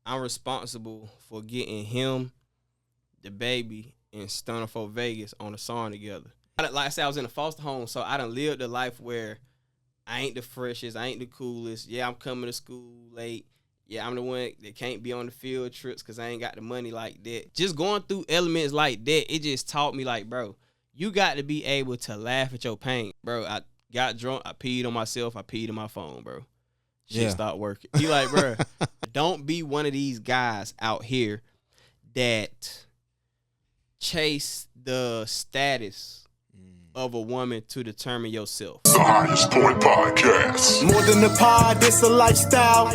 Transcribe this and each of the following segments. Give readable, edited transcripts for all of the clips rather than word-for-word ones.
I'm responsible for getting him, DaBaby, and Stunna for Vegas on a song together. Like I said, I was in a foster home, so I done lived a life where I ain't the freshest, I ain't the coolest. Yeah, I'm coming to school late. Yeah, I'm the one that can't be on the field trips because I ain't got the money like that. Just going through elements like that, it just taught me, like, bro, you got to be able to laugh at your pain. Bro, I got drunk, I peed on myself, I peed in my phone, bro. Shit stopped working. He like, bro, don't be one of these guys out here that chase the status of a woman to determine yourself. The Highest Point Podcast. More than a pod, it's a lifestyle.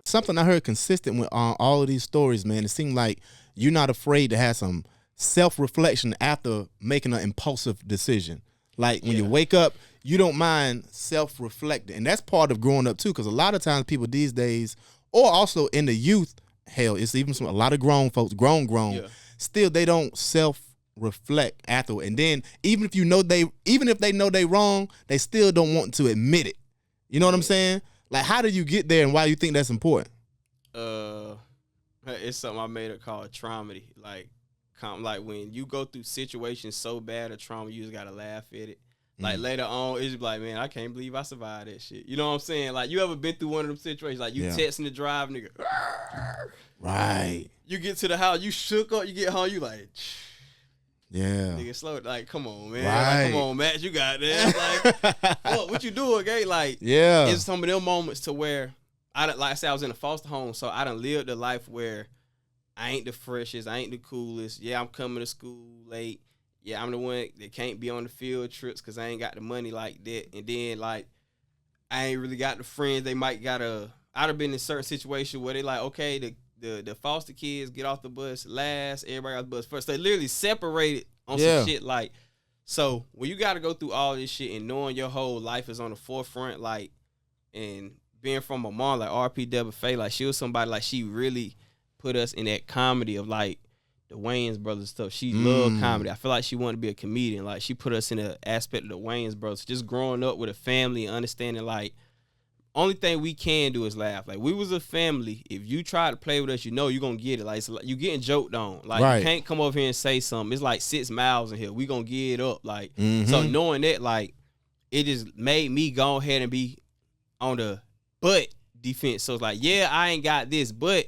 Something I heard consistent with all of these stories, man. It seemed like you're not afraid to have some self-reflection after making an impulsive decision. Like when you wake up, you don't mind self-reflecting. And that's part of growing up too, because a lot of times people these days, or also in the youth, hell, it's even a lot of grown folks, grown, still they don't self-reflect after. And then even if they know they wrong, they still don't want to admit it. You know what I'm saying? Like, how do you get there, and why do you think that's important? It's something I made it called trauma. Like when you go through situations so bad or trauma, you just gotta laugh at it. Like later on, it's like, man, I can't believe I survived that shit. You know what I'm saying? Like, you ever been through one of them situations? Like, you texting to drive, nigga. Right. You get to the house, you shook up, you get home, you like, yeah. nigga, slow. Like, come on, man. Right. Like, come on, Matt, you got this. Like, what you doing, gay? Like, yeah. It's some of them moments to where, like I said, I was in a foster home, so I done lived a life where I ain't the freshest, I ain't the coolest. Yeah, I'm coming to school late. Yeah, I'm the one that can't be on the field trips because I ain't got the money like that. And then, like, I ain't really got the friends. They might I'd have been in certain situations where they like, okay, the foster kids get off the bus last, everybody off the bus first. They literally separated on some shit. Like, so when you got to go through all this shit and knowing your whole life is on the forefront, like, and being from a mom like RP DaBaby, like, she was somebody, like, she really put us in that comedy of, like, the Wayans brothers stuff. She loved comedy. I feel like she wanted to be a comedian. Like, she put us in the aspect of the Wayans brothers. Just growing up with a family and understanding, like, only thing we can do is laugh. Like, we was a family. If you try to play with us, you know you're going to get it. Like, you getting joked on. Like, you can't come over here and say something. It's like 6 miles in here. We going to get it up. Like, so knowing that, like, it just made me go ahead and be on the butt defense. So it's like, yeah, I ain't got this, but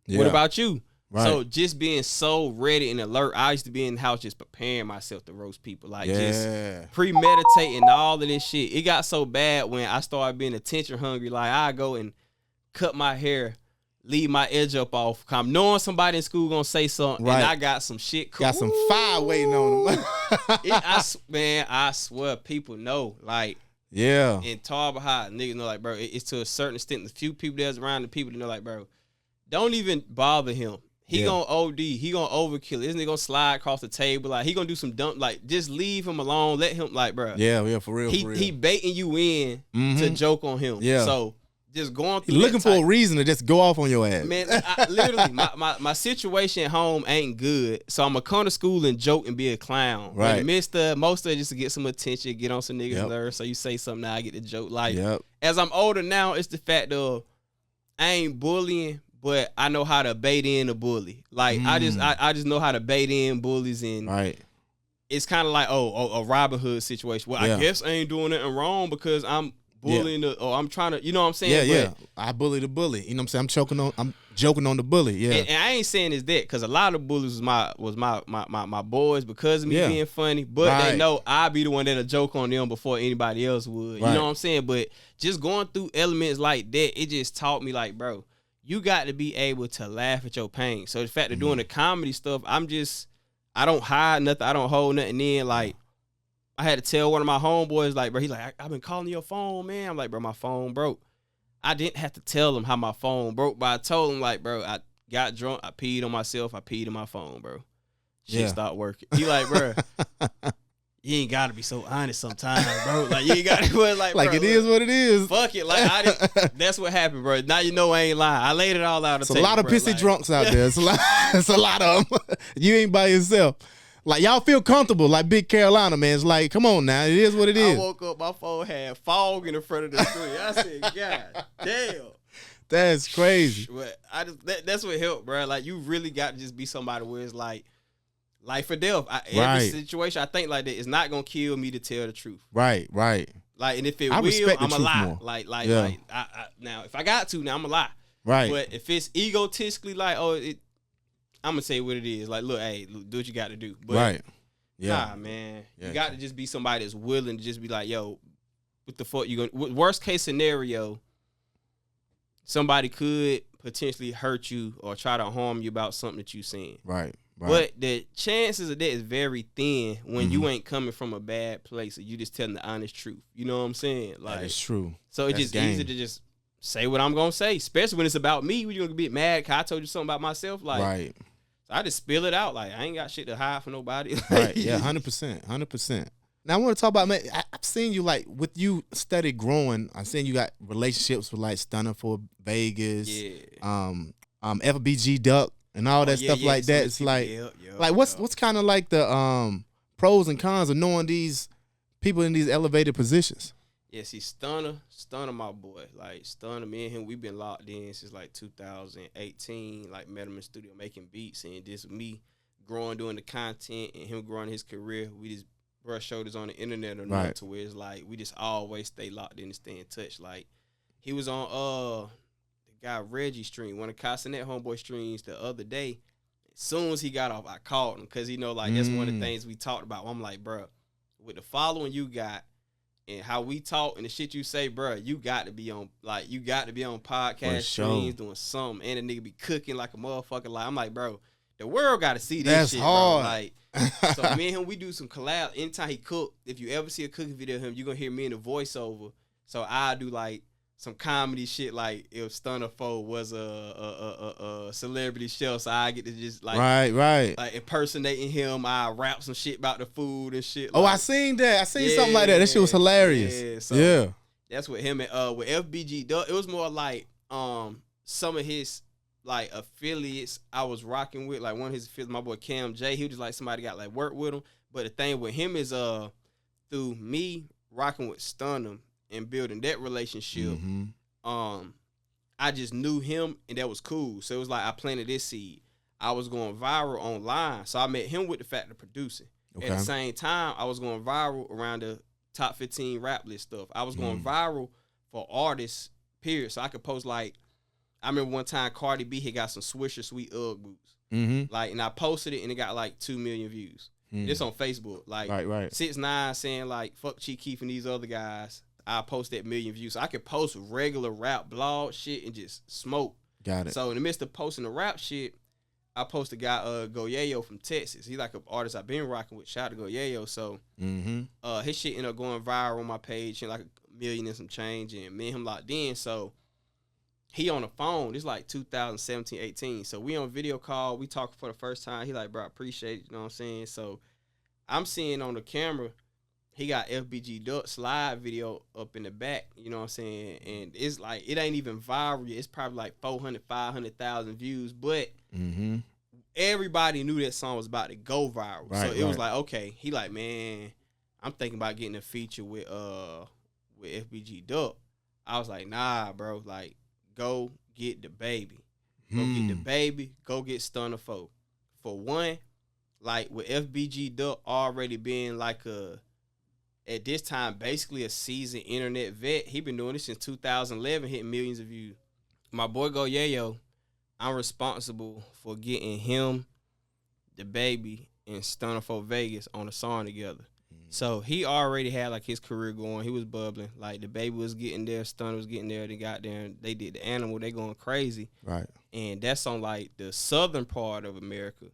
what about you? Right. So just being so ready and alert, I used to be in the house just preparing myself to roast people, like just premeditating all of this shit. It got so bad when I started being attention hungry. Like, I go and cut my hair, leave my edge up off. I'm knowing somebody in school gonna say something, and I got some shit. Got some fire waiting on them. I swear, people know. Like, in Tarver High, niggas know, like, bro, it's to a certain extent. The few people that's around, the people that know, like, bro, don't even bother him. He gonna OD. He gonna overkill. Isn't he gonna slide across the table? Like, he gonna do some dumb. Like, just leave him alone. Let him, like, bro. Yeah, for real. He baiting you in to joke on him. Yeah. So just going through. He's looking for a reason to just go off on your ass. Man, literally, my situation at home ain't good. So I'm gonna come to school and joke and be a clown. Right. Most of it just to get some attention, get on some niggas' nerves. So you say something, now I get the joke. Like, as I'm older now, it's the fact of I ain't bullying, but I know how to bait in a bully. Like, I just know how to bait in bullies, and it's kind of like, a Robin Hood situation. Well, I guess I ain't doing nothing wrong because I'm bullying or I'm trying to, you know what I'm saying? Yeah. I bully the bully. You know what I'm saying? I'm joking on the bully. Yeah. And I ain't saying it's that, because a lot of bullies was my boys because of me being funny, but they know I be the one that'll joke on them before anybody else would. You know what I'm saying? But just going through elements like that, it just taught me, like, bro, you got to be able to laugh at your pain. So the fact of doing the comedy stuff, I don't hide nothing. I don't hold nothing in. Like, I had to tell one of my homeboys, like, bro, he's like, I've been calling your phone, man. I'm like, bro, my phone broke. I didn't have to tell him how my phone broke, but I told him, like, bro, I got drunk, I peed on myself, I peed in my phone, bro. Shit stopped working. He like, bro, you ain't got to be so honest sometimes, bro. Like, you ain't got to, like, bro, it is what it is. Fuck it. Like, that's what happened, bro. Now you know I ain't lying. I laid it all out. It's a lot of pissy drunks out there. It's a lot of them. You ain't by yourself. Like, y'all feel comfortable, like Big Carolina, man. It's like, come on now. It is what it is. I woke up, my phone had fog in the front of the screen. I said, God damn. That's crazy. But that's what helped, bro. Like, you really got to just be somebody where it's like life or death. Every situation I think like that is not gonna kill me to tell the truth. Right. Like, and if it I will, respect the I'm a truth lie. more. Like, Yeah. now if I got to, now I'm a lie. Right. But if it's egotistically like, I'm gonna say what it is. Like, look, do what you got to do. But Right. Yeah. nah, man, Yeah. you got to just be somebody that's willing to just be like, yo, what the fuck you gonna? Worst case scenario, somebody could potentially hurt you or try to harm you about something that you saying. Right. But the chances of that is very thin when Mm-hmm. you ain't coming from a bad place or you just telling the honest truth. You know what I'm saying? Like, That is true. so it's That's just game. easy to just say what I'm gonna say, especially when it's about me. You're gonna get mad because I told you something about myself. Like, Right. so I just spill it out. Like, I ain't got shit to hide from nobody. Right. Yeah. 100%. Now I want to talk about, man. I've seen you like with you steady growing. I've seen you got relationships with like Stunna for Vegas, FBG Duck, and all that stuff like that. It's like, what's kind of like the pros and cons of knowing these people in these elevated positions? Yeah, see, Stunna, my boy. Like, Stunna, me and him, we've been locked in since like 2018. Like, met him in the studio making beats, and just me growing, doing the content, and him growing his career. We just brush shoulders on the internet or not, to where it's like we just always stay locked in and stay in touch. Like, he was on the guy Reggie stream, one of Castanet homeboy streams the other day. As soon as he got off, I called him because like that's one of the things we talked about. I'm like, bro, with the following you got and how we talk and the shit you say, bro, you got to be on podcast streams doing something, and a nigga be cooking like a motherfucker. Like, I'm like, bro, the world got to see this That's shit, hard. bro. Like, so me and him, we do some collab. Anytime he cook, if you ever see a cooking video of him, you're going to hear me in the voiceover. So I do like some comedy shit, like if Stunna Foe was a celebrity chef, so I get to just like like impersonating him. I rap some shit about the food and shit. Oh, like, I seen that. I seen something like that. That shit was hilarious. Yeah, so Yeah. that's what him and with FBG Duck. It was more like some of his like affiliates I was rocking with, like one of his affiliates, my boy Cam J. He was just like somebody got like work with him. But the thing with him is through me rocking with Stunna and building that relationship, I just knew him and that was cool. So it was like I planted this seed. I was going viral online, so I met him with the fact of producing. Okay. At the same time, I was going viral around the top 15 rap list stuff. I was going viral for artists, period. So I could post like, I remember one time Cardi B had got some Swisher Sweet Ugg boots. Like, and I posted it and it got like 2 million views. This on Facebook. Like, 6ix9ine saying like, fuck Chief Keef and these other guys. I post that 1 million views. So I could post regular rap blog shit and just smoke. Got it. So in the midst of posting the rap shit, I post a guy, Yayo from Texas. He's like an artist I've been rocking with. Shout out to Yayo. So his shit ended up going viral on my page and like 1 million and some change, and me and him locked in. So he on the phone. It's like 2017, 18. So we on video call. We talking for the first time. He like, bro, I appreciate it. You know what I'm saying? So I'm seeing on the camera, he got FBG Duck slide video up in the back. You know what I'm saying? And it's like, it ain't even viral yet. It's probably like 400, 500,000 views. But everybody knew that song was about to go viral. So it was like, okay. He like, man, I'm thinking about getting a feature with FBG Duck. I was like, nah, bro. Like, go get DaBaby. Go get DaBaby. Go get Stunna Foe. For one, like with FBG Duck already being like at this time, basically a seasoned internet vet. He been doing this since 2011, hitting millions of views. My boy Yayo, I'm responsible for getting him, DaBaby, and Stunna for Vegas on a song together. So he already had like his career going. He was bubbling. Like DaBaby was getting there, Stunna was getting there. They got there and they did the animal. They going crazy. Right. And that's on like the southern part of America.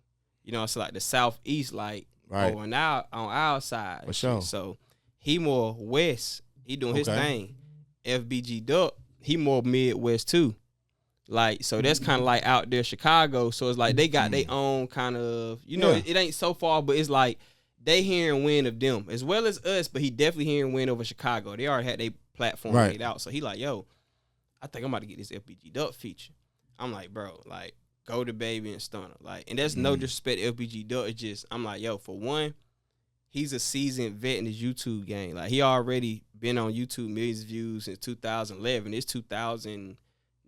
You know, it's like the southeast, like going out on our side. For sure. So he more west. He doing his thing. FBG Duck, he more Midwest too. Like, so that's kind of like out there Chicago. So it's like they got their own kind of, you know, it ain't so far, but it's like they hearing wind of them as well as us, but he definitely hearing wind over Chicago. They already had their platform laid out. So he like, yo, I think I'm about to get this FBG Duck feature. I'm like, bro, like, go DaBaby and Stunna. Like, and that's no disrespect to FBG Duck. It's just, I'm like, yo, for one, he's a seasoned vet in his YouTube game. Like, he already been on YouTube, millions of views since 2011. It's 2019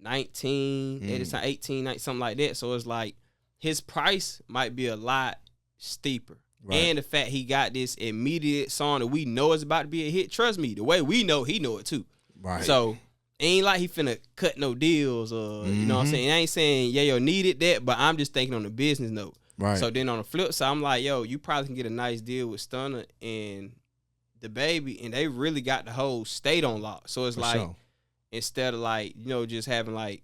19 at the time, 18, 19, something like that. So it's like his price might be a lot steeper. Right. And the fact he got this immediate song that we know is about to be a hit, trust me, the way we know, he know it too. Right. So ain't like he finna cut no deals or, you know what I'm saying? I ain't saying Yayo needed that, but I'm just thinking on the business note. Right. So then on the flip side, I'm like, yo, you probably can get a nice deal with Stunna and DaBaby, and they really got the whole state on lock. So it's like, instead of like, you know, just having like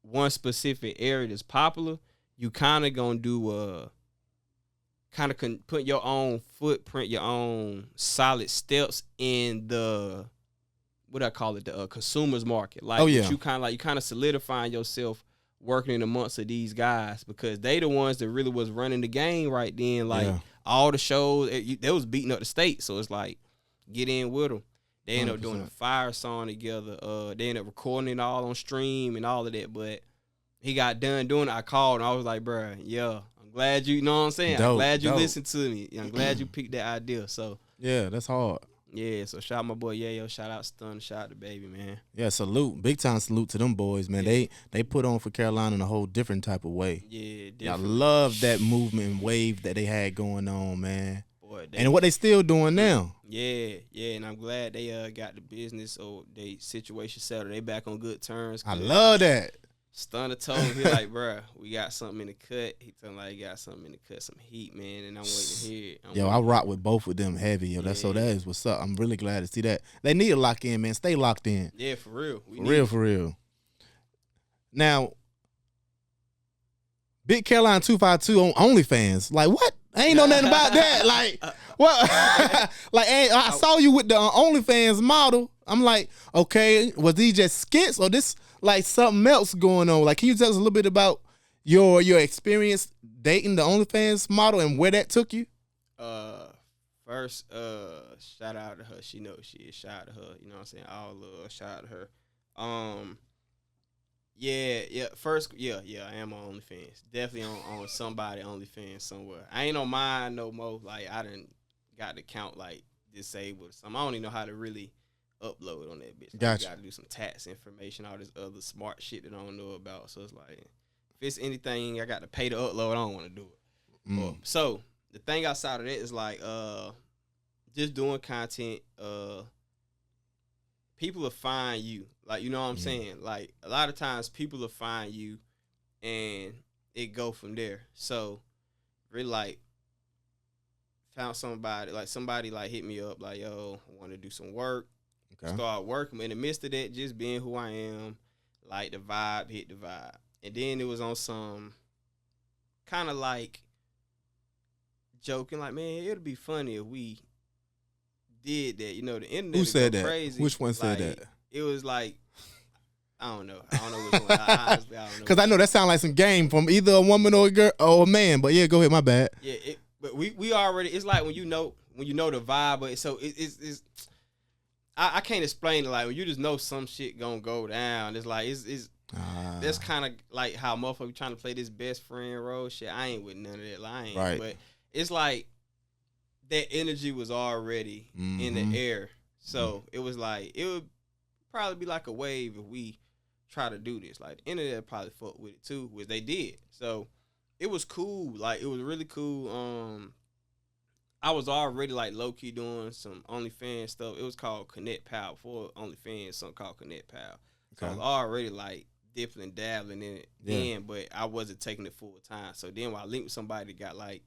one specific area that's popular, you kind of gonna do kind of put your own footprint, your own solid steps in the, what I call it, the consumers market. Like, you kind of solidifying yourself working in amongst of these guys, because they the ones that really was running the game right then. Like all the shows, they was beating up the state. So it's like, get in with them. They end up doing a fire song together. They end up recording it all on stream and all of that. But he got done doing it. I called and I was like, bruh, yeah, I'm glad you know what I'm saying? I'm glad you listened to me. I'm glad you picked that idea. So yeah, that's hard. Yeah, so shout out my boy Yayo, shout out Stunna, shout out DaBaby, man. Yeah, salute. Big time salute to them boys, man. Yeah. They put on for Carolina in a whole different type of way. Yeah, definitely. I love that movement and wave that they had going on, man. Boy, and what they still doing now. Yeah, and I'm glad they got the business or they situation settled. They back on good terms. I love that. Stunna told me, he like, bruh, we got something in the cut. He told me, like, he got something in the cut, some heat, man, and I'm waiting to hear it. I rock with both of them heavy, yo. That's so that is what's up. I'm really glad to see that. They need to lock in, man. Stay locked in. Yeah, for real. For real. Now, Big Caroline 252 on OnlyFans. Like, what? I ain't know nothing about that. Like, what? Like, I saw you with the OnlyFans model. I'm like, okay, was these just skits or this like something else going on? Like, can you tell us a little bit about your experience dating the OnlyFans model and where that took you? First, shout out to her. She knows she is. Shout out to her. You know what I'm saying? All love. Shout out to her. First, I am on OnlyFans. Definitely on somebody OnlyFans somewhere. I ain't on mine no more. Like, I done got the account like disabled or something. I don't even know how to really upload on that bitch. Like, gotcha. You gotta do some tax information, all this other smart shit that I don't know about. So it's like, if it's anything I got to pay to upload, I don't want to do it. So the thing outside of that is like, just doing content. People will find you, like, you know what I'm saying. Like, a lot of times people will find you, and it go from there. So really, like, found somebody like hit me up like, yo, I want to do some work. Okay. Start working. In the midst of that, just being who I am, like the vibe, hit the vibe. And then it was on some kind of like joking, like, man, it'll be funny if we did that. You know, the internet. Who said that? Crazy. Which one said that? It was like, I don't know which one. Honestly, I don't know. Because I know that sounds like some game from either a woman or a girl or a man. But yeah, go ahead. My bad. Yeah, but we already. It's like when you know the vibe. But so it's I can't explain it. Like, when you just know some shit gonna go down. It's like that's kind of like how motherfuckers trying to play this best friend role. Shit, I ain't with none of that. Like, I ain't. Right. But it's like that energy was already in the air. So it was like, it would probably be like a wave if we try to do this. Like, the internet probably fucked with it too, which they did. So it was cool. Like, it was really cool. I was already like low key doing some OnlyFans stuff. It was called Connect Pal before OnlyFans, something called Connect Pal. So I was already like dipping and dabbling in it then, but I wasn't taking it full time. So then when I linked with somebody that got like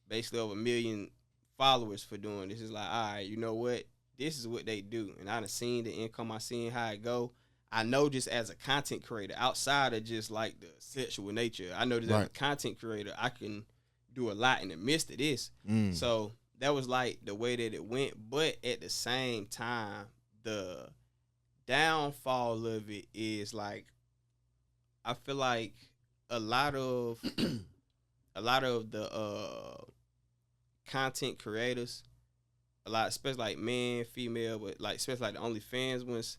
basically over 1 million followers for doing this, it's like, all right, you know what? This is what they do. And I done seen the income, I seen how it go. I know just as a content creator, outside of just like the sexual nature, I know just as a content creator, I can do a lot in the midst of this. So that was like the way that it went. But at the same time, the downfall of it is like, I feel like a lot of the content creators, especially like men, female, but like especially like the OnlyFans ones,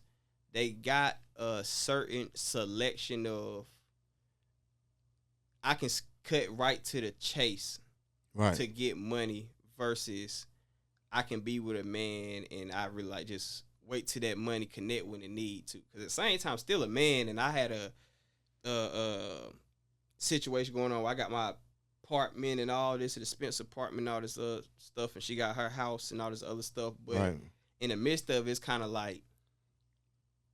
they got a certain selection of, I can cut right to the chase to get money versus I can be with a man and I really like just wait till that money connect when it need to. Because at the same time, still a man, and I had a situation going on where I got my apartment and all this, an expensive apartment and all this stuff, and she got her house and all this other stuff. But in the midst of it, it's kind of like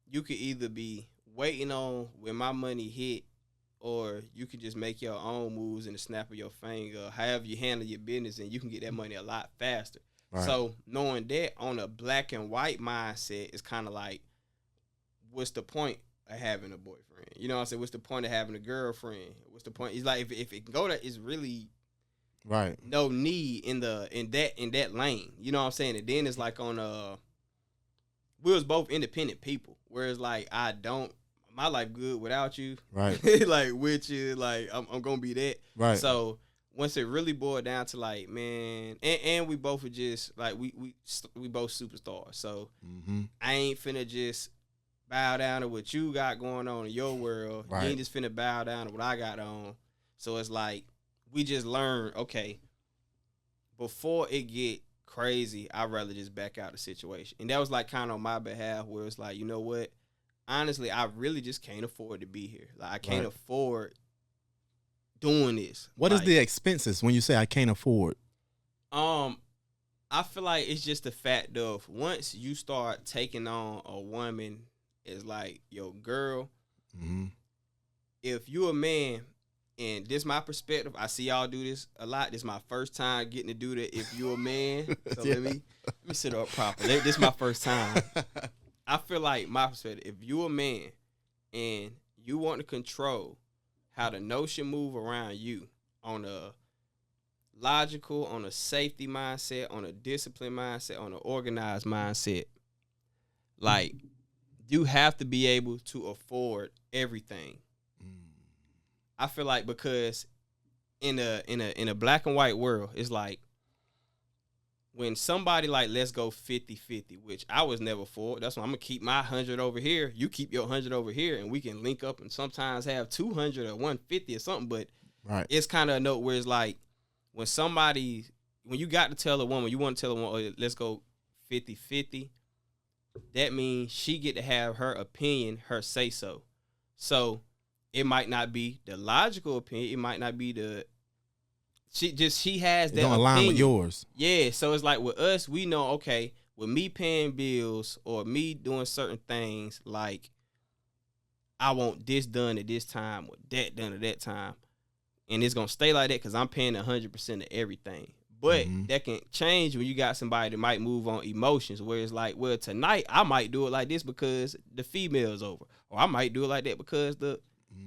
you could either be waiting on when my money hit, or you could just make your own moves in the snap of your finger, however you handle your business, and you can get that money a lot faster. Right. So knowing that on a black and white mindset is kind of like, what's the point of having a boyfriend? You know what I'm saying? What's the point of having a girlfriend? What's the point? It's like if it can go there, it's really no need in that lane. You know what I'm saying? And then it's like on we was both independent people. Whereas like my life good without you. Right. Like with you, like I'm gonna be that. Right. So once it really boiled down to like, man, and we both were just like we both superstars. So I ain't finna just bow down to what you got going on in your world. Right. You ain't just finna bow down to what I got on. So it's like we just learned, okay, before it get crazy, I'd rather just back out the situation. And that was like kind of on my behalf where it's like, you know what? Honestly, I really just can't afford to be here. Like I can't afford doing this. What is the expenses when you say I can't afford? I feel like it's just the fact of once you start taking on a woman as like your girl, if you a man, and this my perspective, I see y'all do this a lot. This is my first time getting to do that. If you a man, so let me sit up properly. This is my first time. I feel like my perspective, if you a man and you want to control how the notion move around you on a logical, on a safety mindset, on a discipline mindset, on an organized mindset, like you have to be able to afford everything. I feel like because in a black and white world, it's like when somebody like, let's go 50-50, which I was never for. That's why I'm going to keep my 100 over here. You keep your 100 over here, and we can link up and sometimes have 200 or 150 or something. But it's kind of a note where it's like when you got to tell a woman, you want to tell a woman, oh, let's go 50-50, that means she get to have her opinion, her say-so. So it might not be the logical opinion. It might not be she has that opinion. Don't align with yours. Yeah, so it's like with us, we know, okay, with me paying bills or me doing certain things, like I want this done at this time or that done at that time. And it's going to stay like that because I'm paying 100% of everything. But that can change when you got somebody that might move on emotions, where it's like, well, tonight I might do it like this because the female's over. Or I might do it like that because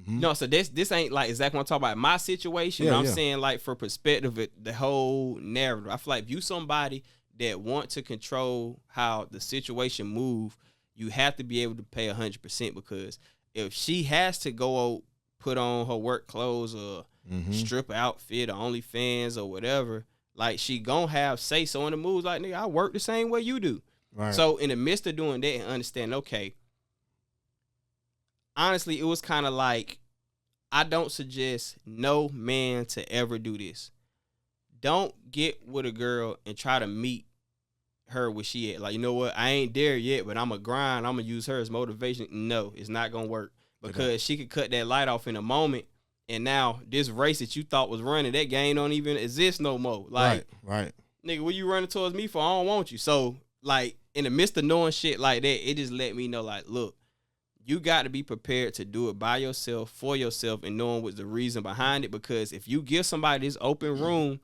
no, so this ain't like exactly what I'm talking about my situation. I'm saying like for perspective, the whole narrative. I feel like if you somebody that want to control how the situation move, you have to be able to pay 100% because if she has to go put on her work clothes or strip outfit or OnlyFans or whatever, like she gonna have say so in the moves. Like, nigga, I work the same way you do. Right. So in the midst of doing that and understand, okay, honestly, it was kind of like, I don't suggest no man to ever do this. Don't get with a girl and try to meet her where she at. Like, you know what? I ain't there yet, but I'm going to grind. I'm going to use her as motivation. No, it's not going to work because she could cut that light off in a moment. And now this race that you thought was running, that game don't even exist no more. Like, right. Nigga, what you running towards me for? I don't want you. So, like, in the midst of knowing shit like that, it just let me know, like, look, you got to be prepared to do it by yourself, for yourself, and knowing what's the reason behind it. Because if you give somebody this open room,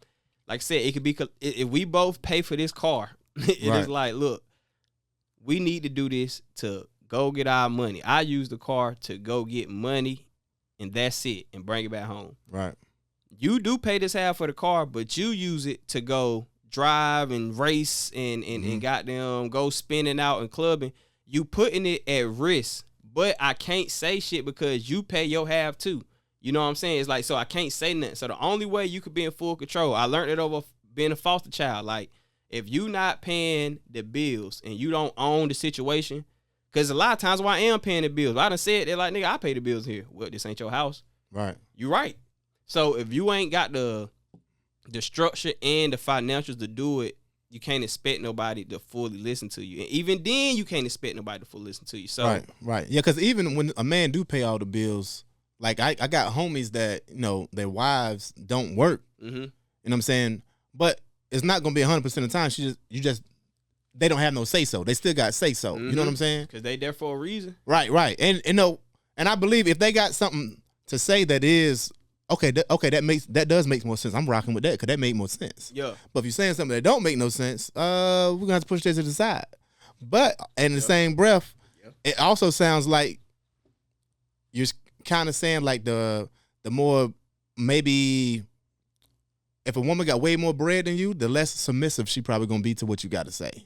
like I said, it could be, if we both pay for this car, it is like, look, we need to do this to go get our money. I use the car to go get money, and that's it, and bring it back home. Right. You do pay this half for the car, but you use it to go drive and race and goddamn go spinning out and clubbing. You putting it at risk. But I can't say shit because you pay your half too. You know what I'm saying? It's like, so I can't say nothing. So the only way you could be in full control, I learned it over being a foster child. Like, if you not paying the bills and you don't own the situation, because a lot of times why I am paying the bills, I done said, they're like, nigga, I pay the bills here. Well, this ain't your house. Right. You right. So if you ain't got the structure and the financials to do it you can't expect nobody to fully listen to you. And even then, you can't expect nobody to fully listen to you. So right. Yeah, because even when a man do pay all the bills, like I got homies that, their wives don't work. mm-hmm. You know what I'm saying? But it's not going to be 100% of the time. They don't have no say-so. They still got say-so. Mm-hmm. You know what I'm saying? Because they there for a reason. Right. And and I believe if they got something to say that is, that does make more sense. I'm rocking with that because that make more sense. Yeah. But if you're saying something that don't make no sense, we're going to have to push that to the side. But in the same breath, it also sounds like you're kind of saying like the more maybe if a woman got way more bread than you, the less submissive she probably going to be to what you got to say.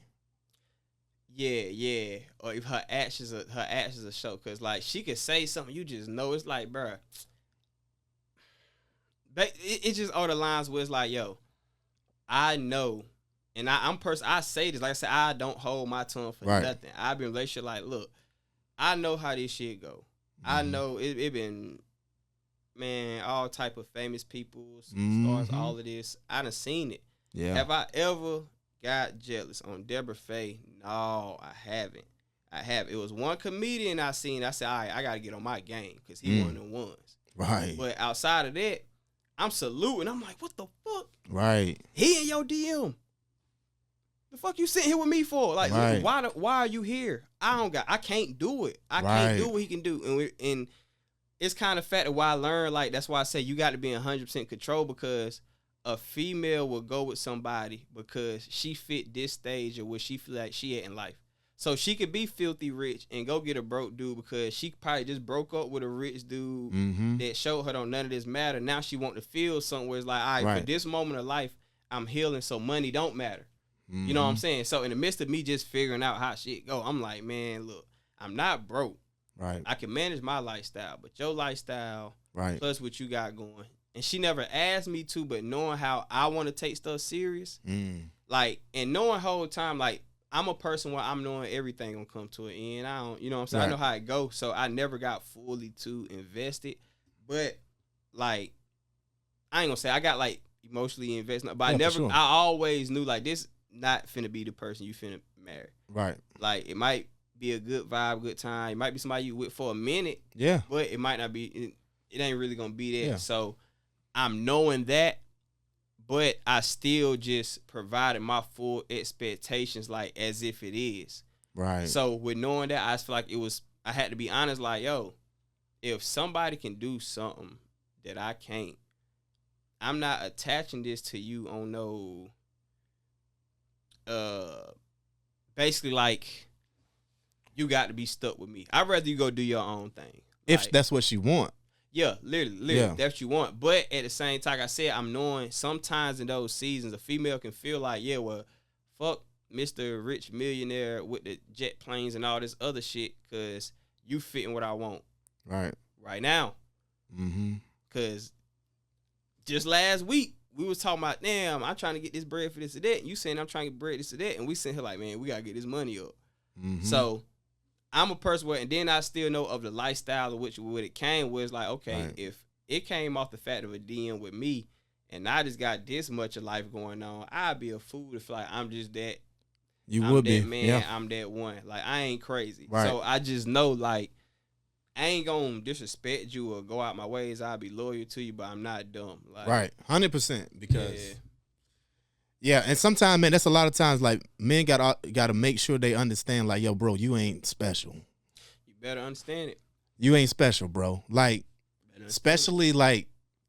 Yeah. Or if her actions are show. Because, like, she could say something, you just know. It's like, bruh. It just all the lines where it's like, yo, I know. And I say this. Like I said, I don't hold my tongue for nothing. I've been in a relationship like, look, I know how this shit go. I know it been, man, all type of famous people, stars, all of this. I done seen it. Yeah. Have I ever got jealous on Deborah Faye? No, I haven't. It was one comedian I seen. I said, all right, I got to get on my game because he one of the ones. Right. But outside of that, I'm saluting. I'm like, what the fuck? Right. He in your DM. The fuck you sitting here with me for? Like, why are you here? I can't do it. I can't do what he can do. And it's kind of fact of why I learned, like, that's why I say you got to be in 100% control because a female will go with somebody because she fit this stage of where she feel like she at in life. So she could be filthy rich and go get a broke dude because she probably just broke up with a rich dude that showed her don't none of this matter. Now she want to feel somewhere. It's like, all right, for this moment of life, I'm healing, so money don't matter. You know what I'm saying? So in the midst of me just figuring out how shit go, I'm like, man, look, I'm not broke. Right. I can manage my lifestyle, but your lifestyle, plus what you got going. And she never asked me to, but knowing how I want to take stuff serious, like, and knowing whole time, like, I'm a person where I'm knowing everything gonna come to an end. I don't, you know what I'm saying? I know how it goes, so I never got fully too invested. But, like, I ain't gonna say I got, like, emotionally invested, but I always knew, like, this not finna be the person you finna marry. Right. Like, it might be a good vibe, good time. It might be somebody you with for a minute. Yeah. But it might not be, it ain't really gonna be there. Yeah. So I'm knowing that, but I still just provided my full expectations, like, as if it is. Right. So with knowing that, I feel like I had to be honest, like, yo, if somebody can do something that I can't, I'm not attaching this to you on no, basically, like, you got to be stuck with me. I'd rather you go do your own thing. If like, that's what you want. Yeah, literally, that's what you want. But at the same time, like I said, I'm knowing sometimes in those seasons, a female can feel like, yeah, well, fuck Mr. Rich Millionaire with the jet planes and all this other shit because you fitting what I want. Right now. Because just last week, we was talking about, damn, I'm trying to get this bread for this or that. And you saying I'm trying to get bread this or that. And we sitting here like, man, we got to get this money up. So I'm a person where, and then I still know of the lifestyle of which what it came was like, okay, if it came off the fact of a DM with me and I just got this much of life going on, I'd be a fool to feel like I'm just that. I'm would that be. Man, yeah. I'm that one. Like, I ain't crazy. Right. So I just know, like, I ain't gonna disrespect you or go out my ways. I'll be loyal to you, but I'm not dumb. Like, right. 100% because and sometimes, man, that's a lot of times, like, men got to make sure they understand, like, yo, bro, you ain't special. You better understand it. You ain't special, bro. Like, especially, like,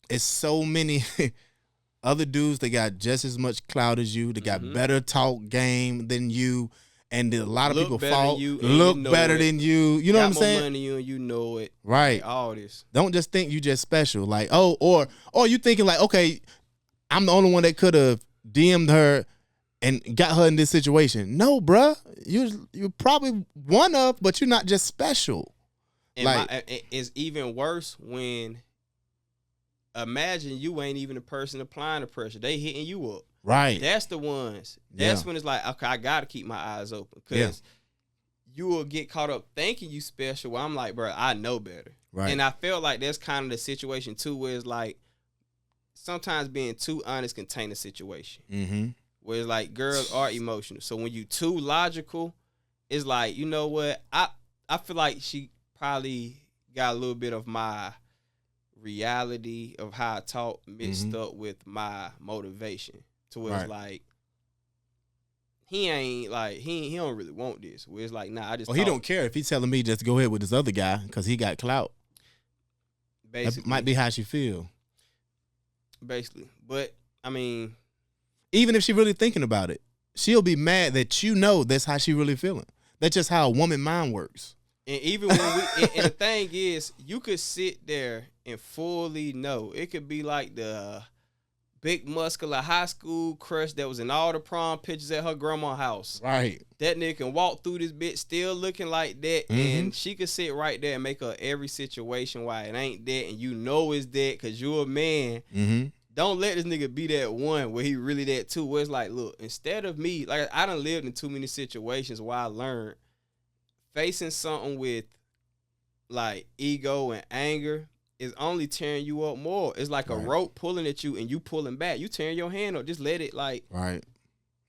it's so many other dudes that got just as much clout as you. They got better talk game than you. And a lot of people look better than you. You know what I'm saying? Got more money than you and you know it. Right. Like, all this. Don't just think you just special. Like, or you thinking like, okay, I'm the only one that could have DM'd her and got her in this situation. No, bruh. You're probably one of, but you're not just special. And like, it's even worse when imagine you ain't even the person applying the pressure. They hitting you up. Right. That's the ones. That's when it's like, okay, I got to keep my eyes open because you will get caught up thinking you special. Well, I'm like, bro, I know better. Right. And I feel like that's kind of the situation too, where it's like sometimes being too honest can taint a situation. where it's like girls are emotional. So when you too logical, it's like, you know what? I feel like she probably got a little bit of my reality of how I talk mixed up with my motivation. To where it's like, he ain't like, he don't really want this. Where it's like, nah, I just he don't care if he's telling me just go ahead with this other guy because he got clout. Basically. That might be how she feel. Basically. But, I mean, even if she really thinking about it, she'll be mad that you know that's how she really feeling. That's just how a woman mind works. And even when and the thing is, you could sit there and fully know. It could be like the big muscular high school crush that was in all the prom pictures at her grandma's house. Right. That nigga can walk through this bitch still looking like that, and she could sit right there and make her every situation why it ain't that, and you know it's that because you're a man. Don't let this nigga be that one where he really that too. Where it's like, look, instead of me, like I done lived in too many situations where I learned facing something with like ego and anger is only tearing you up more. It's like a rope pulling at you and you pulling back. You tearing your hand up. Just let it like. Right.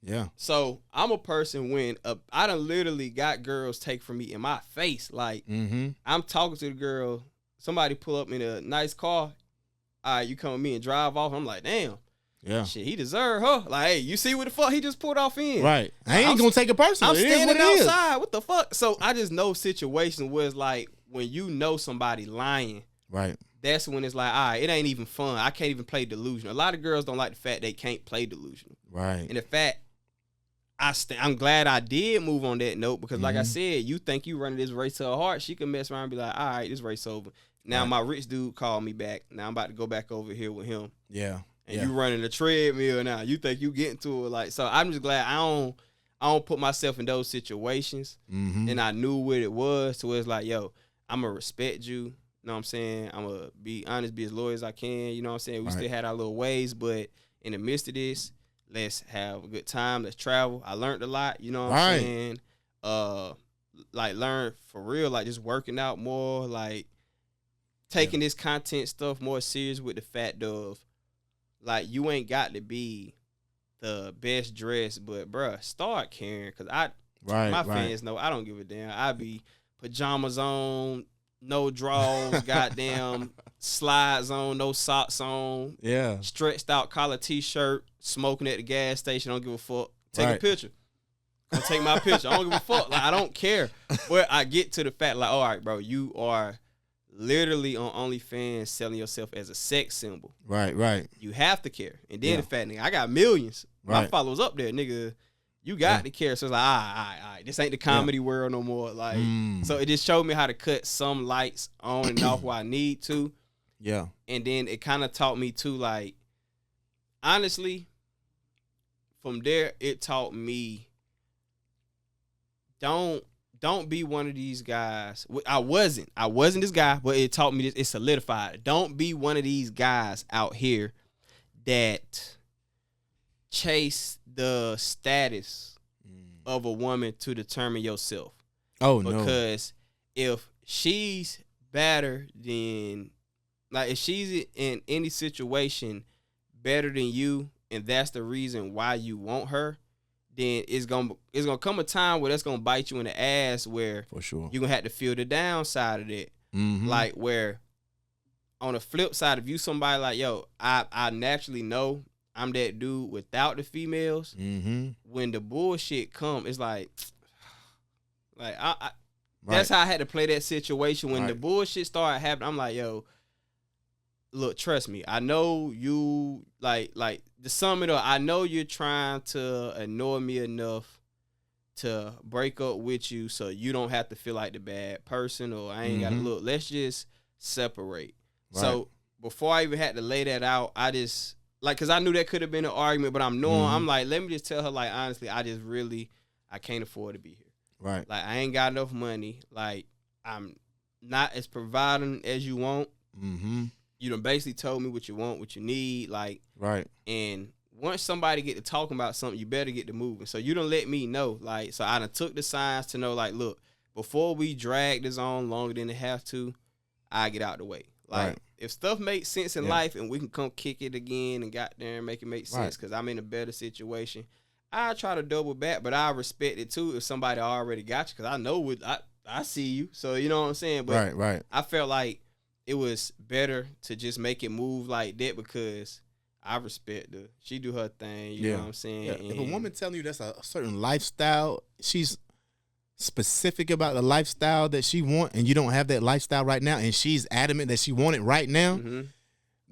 Yeah. So I'm a person when I done literally got girls take from me in my face. Like I'm talking to the girl. Somebody pull up in a nice car. All right, you come with me and drive off. I'm like, damn. Yeah. Shit, he deserve her. Like, hey, you see what the fuck he just pulled off in? Right. I ain't gonna take it personally. I'm standing outside. What the fuck? So I just know situations where it's like when you know somebody lying. Right. That's when it's like, all right, it ain't even fun. I can't even play delusional. A lot of girls don't like the fact they can't play delusional. Right. And the fact I'm glad I did move on that note because like I said, you think you running this race to her heart, she can mess around and be like, all right, this race over. Now my rich dude called me back. Now I'm about to go back over here with him. Yeah. And you running the treadmill now. You think you getting to it. Like, so I'm just glad I don't put myself in those situations. And I knew what it was. So it's like, yo, I'm going to respect you. You know what I'm saying? I'm going to be honest, be as loyal as I can. You know what I'm saying? We still had our little ways, but in the midst of this, let's have a good time. Let's travel. I learned a lot. You know what I'm saying? Like, learn for real, like just working out more, like taking this content stuff more serious with the fact of, like, you ain't got to be the best dressed, but bruh, start caring. Cause my fans know I don't give a damn. I be pajamas on, no drawers, goddamn slides on, no socks on. Yeah. Stretched out collar t-shirt, smoking at the gas station. I don't give a fuck. Take a picture. I'll take my picture. I don't give a fuck. Like, I don't care. But I get to the fact, like, all right, bro, you are literally on OnlyFans selling yourself as a sex symbol. Right. You have to care. And then the fact, nigga, I got millions. My followers up there, nigga. You got to care. So it's like, all right. This ain't the comedy world no more. Like, so it just showed me how to cut some lights on and off where I need to. Yeah. And then it kind of taught me too, like, honestly, from there, it taught me don't be one of these guys. I wasn't this guy, but it taught me this. It solidified. Don't be one of these guys out here that chase the status of a woman to determine yourself. Oh, no. Because if she's better than, like, if she's in any situation better than you, and that's the reason why you want her, then it's gonna come a time where that's gonna bite you in the ass, where for sure you're gonna have to feel the downside of that. Like, where on the flip side, if you somebody like, yo, I naturally know I'm that dude without the females. When the bullshit come, it's like I that's how I had to play that situation. When the bullshit started happening, I'm like, yo, look, trust me. I know you, like to sum it up, I know you're trying to annoy me enough to break up with you so you don't have to feel like the bad person, or I ain't got to look. Let's just separate. So before I even had to lay that out, I just, like, because I knew that could have been an argument, but I'm like, let me just tell her, like, honestly, I can't afford to be here. Right. Like, I ain't got enough money. Like, I'm not as providing as you want. You done basically told me what you want, what you need, like, and once somebody get to talking about something, you better get to moving. So you done let me know, like, so I done took the signs to know, like, look, before we drag this on longer than it have to, I get out the way. Like, if stuff makes sense in life and we can come kick it again and got there and make it make sense, because I'm in a better situation, I try to double back, but I respect it too if somebody already got you, because I know what I see you. So you know what I'm saying? But right. I felt like it was better to just make it move like that, because I respect her. She do her thing. You know what I'm saying? Yeah. And If a woman telling you that's a certain lifestyle, she's specific about the lifestyle that she want, and you don't have that lifestyle right now, and she's adamant that she want it right now,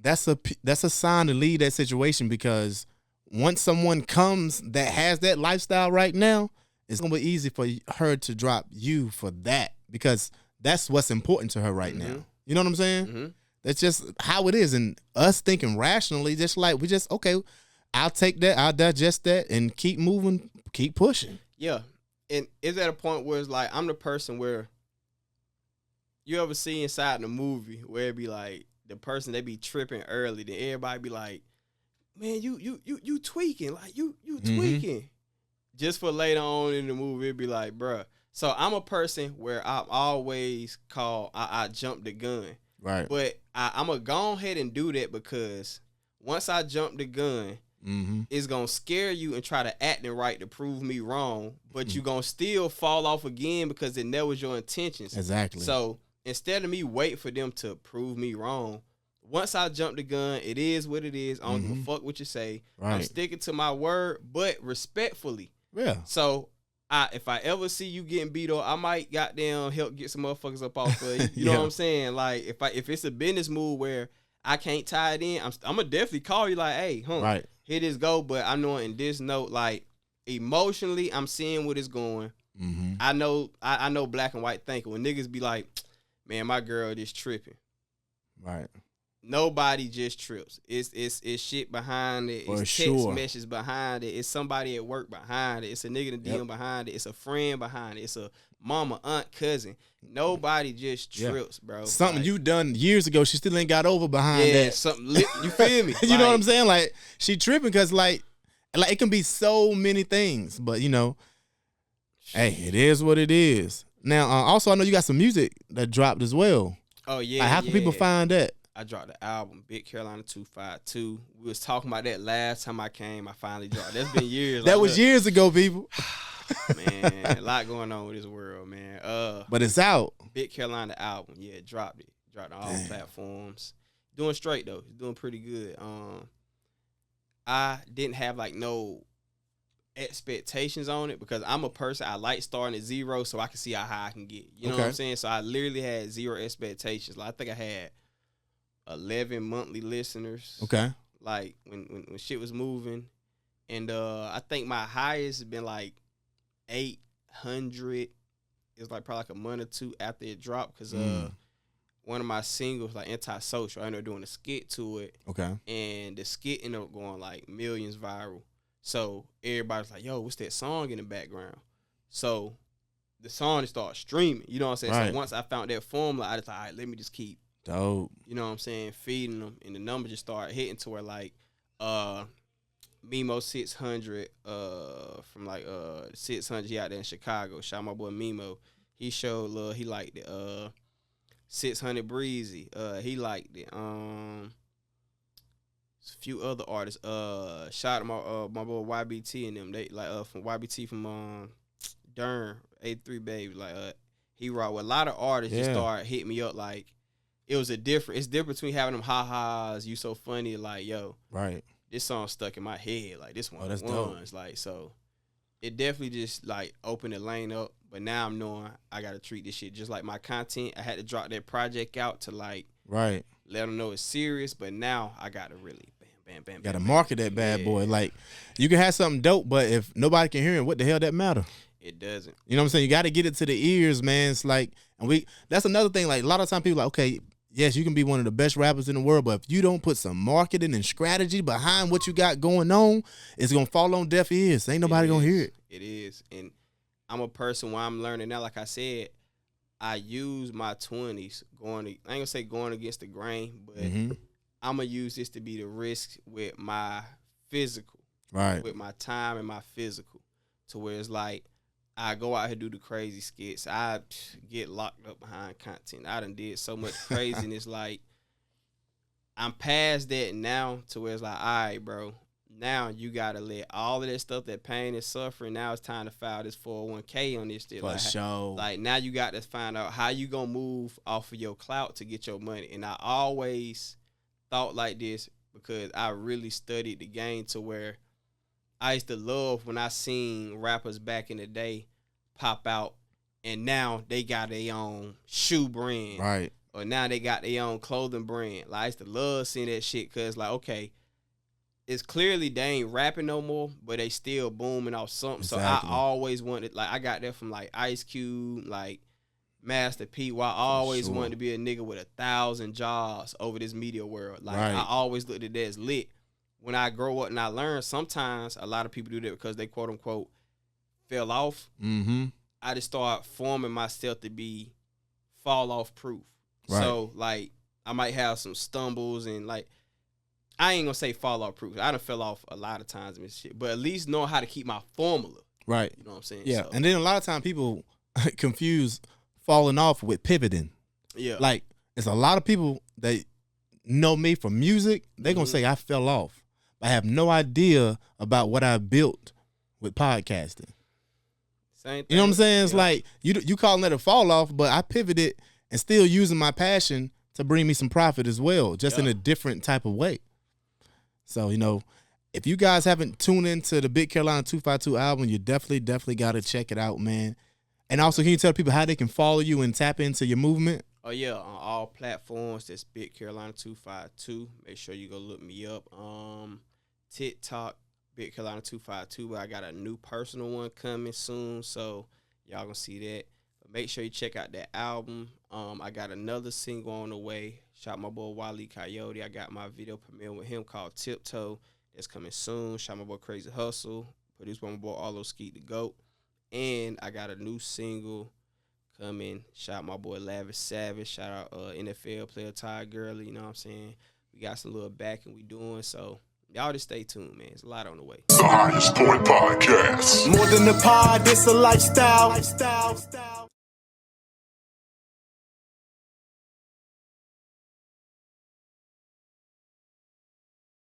that's a sign to leave that situation, because once someone comes that has that lifestyle right now, it's gonna be easy for her to drop you for that, because that's what's important to her right now. You know what I'm saying? That's just how it is. And us thinking rationally, just like okay, I'll take that, I'll digest that, and keep moving, keep pushing. Yeah. And it's at a point where it's like, I'm the person where you ever see inside the movie where it be like the person, they be tripping early, then everybody be like, man, you tweaking, like you tweaking. Just for later on in the movie, it'd be like, bruh. So I'm a person where I'm always called, I jump the gun. Right. But I'm going to go ahead and do that, because once I jump the gun, it's going to scare you and try to act it right to prove me wrong. But you're going to still fall off again, because it never was your intentions. Exactly. So instead of me waiting for them to prove me wrong, once I jump the gun, it is what it is. I don't give a fuck what you say. Right. I'm sticking to my word, but respectfully. Yeah. So if I ever see you getting beat up, I might goddamn help get some motherfuckers up off of you. You know what I'm saying? Like if it's a business move where I can't tie it in, I'm gonna definitely call you like, hey, right, here this go. But I know in this note, like emotionally, I'm seeing what it's going. I know black and white thinking. When niggas be like, man, my girl just tripping. Right. Nobody just trips. It's shit behind it. It's text messages behind it. It's somebody at work behind it. It's a nigga in the DM behind it. It's a friend behind it. It's a mama, aunt, cousin. Nobody just trips, bro. Something like, you done years ago, she still ain't got over behind that. Something lit. You feel me? You know what I'm saying? Like, she tripping because like it can be so many things, but you know, hey, it is what it is. Now, also I know you got some music that dropped as well. Oh yeah. Like, how can people find that? I dropped the album, Big Carolina 252. We was talking about that last time I came. I finally dropped. That's been years. That was years ago, people. Man, a lot going on with this world, man. But it's out. Big Carolina album, yeah, dropped it. Dropped on all platforms. Doing straight though. Doing pretty good. I didn't have like no expectations on it, because I'm a person, I like starting at zero so I can see how high I can get. You know what I'm saying? So I literally had zero expectations. Like, I think I had 11 monthly listeners. Okay. Like when shit was moving. And I think my highest has been like 800. It was like probably like a month or two after it dropped, because one of my singles, like Antisocial, I ended up doing a skit to it. Okay. And the skit ended up going like millions viral. So everybody's like, yo, what's that song in the background? So the song just started streaming. You know what I'm saying? Right. So once I found that formula, I just like, all right, let me just keep dope. You know what I'm saying? Feeding them, and the numbers just started hitting to where like Mimo 600 from like 600, he out there in Chicago. Shout out my boy Mimo. He showed love. He liked it. 600 Breezy. He liked it. A few other artists. Shout out my boy YBT and them. They like from YBT from Durham, 83 Baby. Like he rock with a lot of artists. Just started hitting me up like. It's different between having them ha-has, you so funny, like, yo, right, this song stuck in my head, like, this one that's ones, like, so it definitely just, like, opened the lane up, but now I'm knowing I got to treat this shit just like my content. I had to drop that project out to, like, let them know it's serious, but now I got to really, bam. Got to market that bad boy. Like, you can have something dope, but if nobody can hear it, what the hell that matter? It doesn't. You know what I'm saying? You got to get it to the ears, man. It's like, and that's another thing, like, a lot of times people are like, okay, yes, you can be one of the best rappers in the world, but if you don't put some marketing and strategy behind what you got going on, it's going to fall on deaf ears. Ain't nobody going to hear it. It is. And I'm a person where I'm learning now, like I said, I use my 20s I ain't going to say going against the grain, but I'm going to use this to be the risk with my physical, with my time and my physical, to where it's like, I go out here do the crazy skits. I get locked up behind content. I done did so much craziness. Like, I'm past that now to where it's like, all right, bro, Now you gotta let all of that stuff, that pain and suffering. Now it's time to file this 401k on this shit. For sure. Like now you got to find out how you gonna move off of your clout to get your money. And I always thought like this because I really studied the game to where I used to love when I seen rappers back in the day pop out and now they got their own shoe brand. Right. Or now they got their own clothing brand. Like I used to love seeing that shit because like, okay, it's clearly they ain't rapping no more, but they still booming off something. Exactly. So I always wanted, like I got that from like Ice Cube, like Master P. Where I always wanted to be a nigga with 1,000 jobs over this media world. Like I always looked at that as lit. When I grow up and I learn, sometimes a lot of people do that because they quote unquote fell off. Mm-hmm. I just start forming myself to be fall off proof. Right. So like I might have some stumbles and like I ain't gonna say fall off proof. I done fell off a lot of times and shit, but at least know how to keep my formula. Right. You know what I'm saying? Yeah. So, And then a lot of times people confuse falling off with pivoting. yeah. Like, it's a lot of people that know me from music. They're going to say I fell off. I have no idea about what I built with podcasting. Same thing. You know what I'm saying? It's like, you calling that a fall off, but I pivoted and still using my passion to bring me some profit as well, just in a different type of way. So, you know, if you guys haven't tuned into the Big Carolina 252 album, you definitely got to check it out, man. And also, can you tell people how they can follow you and tap into your movement? Oh, yeah. On all platforms, that's Big Carolina 252. Make sure you go look me up. TikTok, Big Carolina 252. But I got a new personal one coming soon, so y'all gonna see that. But make sure you check out that album. I got another single on the way. Shot my boy Wally Coyote. I got my video premiere with him called Tiptoe. That's coming soon. Shot my boy Crazy Hustle. Produced by my boy Arlo Skeet the GOAT. And I got a new single coming. Shot my boy Lavish Savage. Shout out NFL player Ty Gurley. You know what I'm saying? We got some little backing we doing. So y'all just stay tuned, man. There's a lot on the way. The Highest Point Podcast. More than a pod, it's a lifestyle.